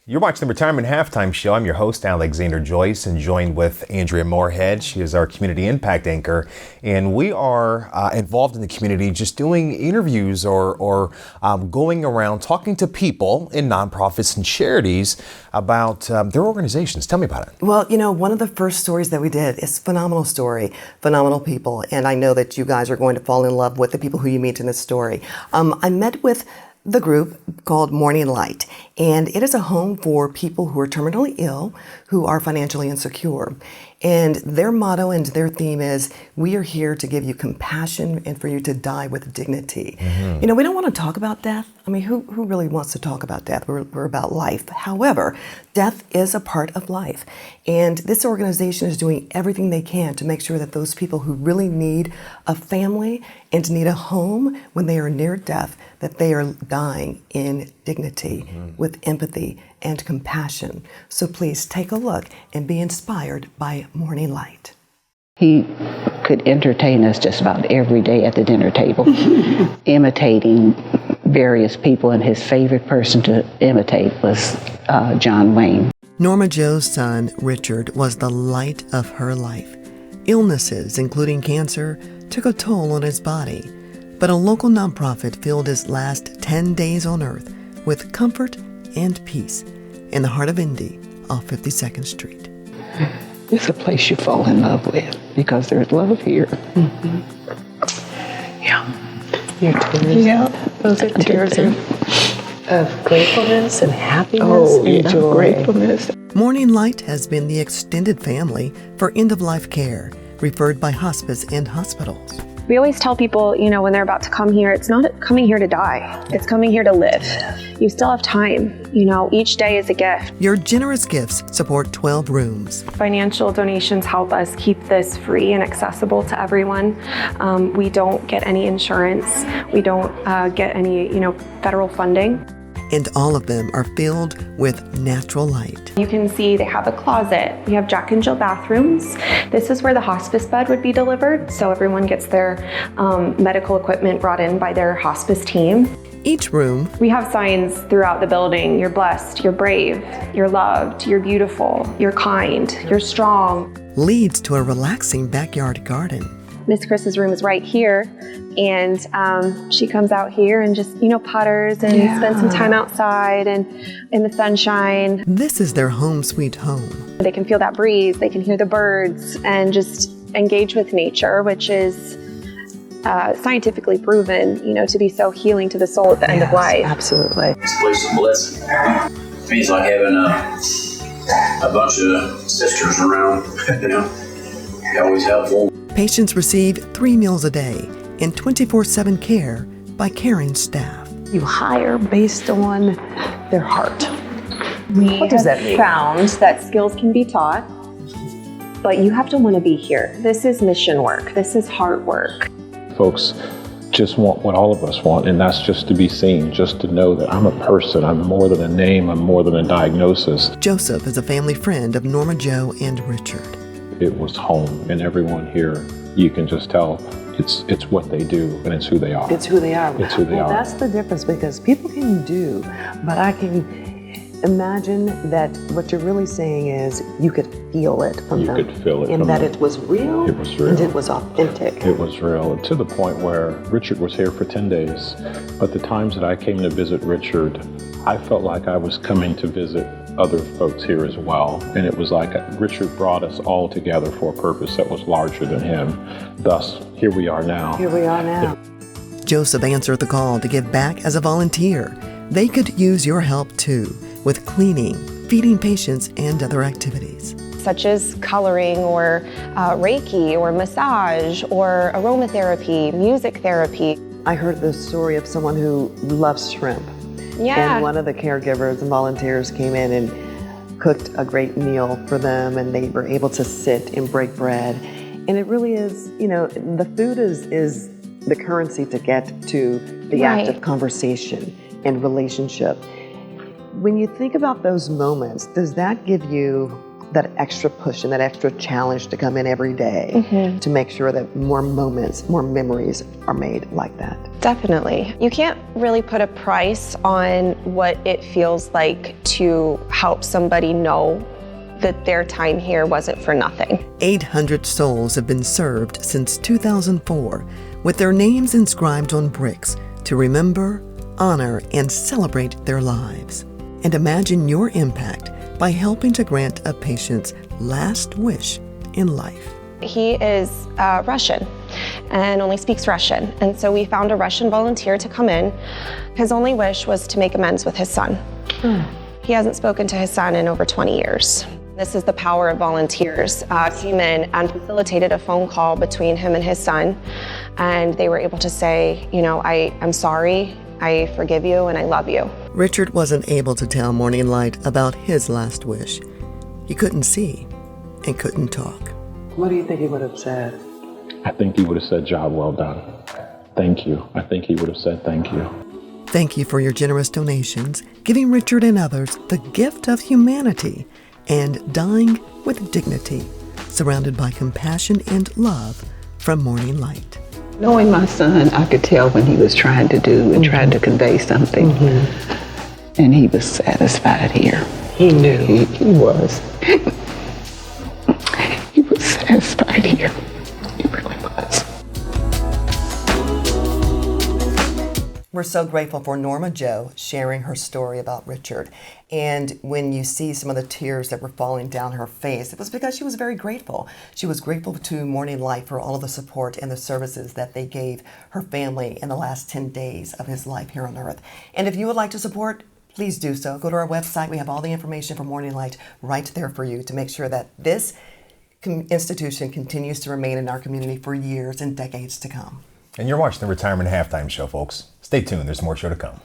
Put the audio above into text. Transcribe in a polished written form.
You're watching the Retirement Halftime Show. I'm your host, Alexander Joyce, and joined with Andrea Morehead. She is our community impact anchor, and we are involved in the community just doing interviews or going around talking to people in nonprofits and charities about their organizations. Tell me about it. Well, one of the first stories that we did is a phenomenal story, phenomenal people, and I know that you guys are going to fall in love with the people who you meet in this story. I met with the group called Morning Light, and it is a home for people who are terminally ill, who are financially insecure. And their motto and their theme is, we are here to give you compassion and for you to die with dignity. Mm-hmm. We don't want to talk about death. I mean, who really wants to talk about death? We're about life. However, death is a part of life. And this organization is doing everything they can to make sure that those people who really need a family and need a home when they are near death, that they are dying in dignity, with empathy and compassion. So please take a look and be inspired by Morning Light. He could entertain us just about every day at the dinner table, imitating various people, and his favorite person to imitate was John Wayne. Norma Jo's son, Richard, was the light of her life. Illnesses, including cancer, took a toll on his body, but a local nonprofit filled his last 10 days on earth with comfort and peace in the heart of Indy off 52nd Street. It's a place you fall in love with because there's love here. Mm-hmm. Yeah. Your tears. Yeah. Those are tears of gratefulness and happiness and joy. Gratefulness. Morning Light has been the extended family for end-of-life care, referred by hospice and hospitals. We always tell people, when they're about to come here, it's not coming here to die. It's coming here to live. You still have time. Each day is a gift. Your generous gifts support 12 rooms. Financial donations help us keep this free and accessible to everyone. We don't get any insurance. We don't get any, federal funding. And all of them are filled with natural light. You can see they have a closet. We have Jack and Jill bathrooms. This is where the hospice bed would be delivered, so everyone gets their medical equipment brought in by their hospice team. Each room. We have signs throughout the building. You're blessed, you're brave, you're loved, you're beautiful, you're kind, you're strong. Leads to a relaxing backyard garden. Miss Chris's room is right here, and she comes out here and just, putters and spends some time outside and in the sunshine. This is their home sweet home. They can feel that breeze, they can hear the birds, and just engage with nature, which is scientifically proven, to be so healing to the soul at the end of life. Absolutely. This place is a blessing. To me, it's like having a bunch of sisters around, They're always helpful. Patients receive 3 meals a day and 24/7 care by caring staff. You hire based on their heart. What does that mean? Found that skills can be taught, but you have to want to be here. This is mission work. This is hard work. Folks just want what all of us want, and that's just to be seen, just to know that I'm a person. I'm more than a name. I'm more than a diagnosis. Joseph is a family friend of Norma Jo and Richard. It was home, and everyone here, you can just tell it's what they do, and it's who they are. It's who they are. It's who they are. That's the difference, because people can do, but I can imagine that what you're really saying is you could feel it from them. You could feel it. And that it was real. It was real. And it was authentic. It was real, to the point where Richard was here for 10 days. But the times that I came to visit Richard, I felt like I was coming to visit other folks here as well. And it was like Richard brought us all together for a purpose that was larger than him. Thus, here we are now. Here we are now. Joseph answered the call to give back as a volunteer. They could use your help too, with cleaning, feeding patients, and other activities. Such as coloring or Reiki or massage or aromatherapy, music therapy. I heard the story of someone who loves shrimp. Yeah. And one of the caregivers and volunteers came in and cooked a great meal for them, and they were able to sit and break bread. And it really is, the food is the currency to get to the act of conversation and relationship. When you think about those moments, does that give you that extra push and that extra challenge to come in every day to make sure that more moments, more memories are made like that. Definitely. You can't really put a price on what it feels like to help somebody know that their time here wasn't for nothing. 800 souls have been served since 2004, with their names inscribed on bricks to remember, honor, and celebrate their lives. And imagine your impact by helping to grant a patient's last wish in life. He is Russian and only speaks Russian. And so we found a Russian volunteer to come in. His only wish was to make amends with his son. He hasn't spoken to his son in over 20 years. This is the power of volunteers. Came in and facilitated a phone call between him and his son. And they were able to say, you know, I'm sorry, I forgive you, and I love you. Richard wasn't able to tell Morning Light about his last wish. He couldn't see and couldn't talk. What do you think he would have said? I think he would have said, job well done. Thank you. I think he would have said thank you. Thank you for your generous donations, giving Richard and others the gift of humanity and dying with dignity, surrounded by compassion and love from Morning Light. Knowing my son, I could tell when he was trying to do and trying to convey something. And he was satisfied here. He knew. He was. He was satisfied here. He really was. We're so grateful for Norma Jo sharing her story about Richard. And when you see some of the tears that were falling down her face, it was because she was very grateful. She was grateful to Morning Light for all of the support and the services that they gave her family in the last 10 days of his life here on earth. And if you would like to support, please do so. Go to our website. We have all the information for Morning Light right there for you to make sure that this institution continues to remain in our community for years and decades to come. And you're watching the Retirement Halftime Show, folks. Stay tuned. There's more show to come.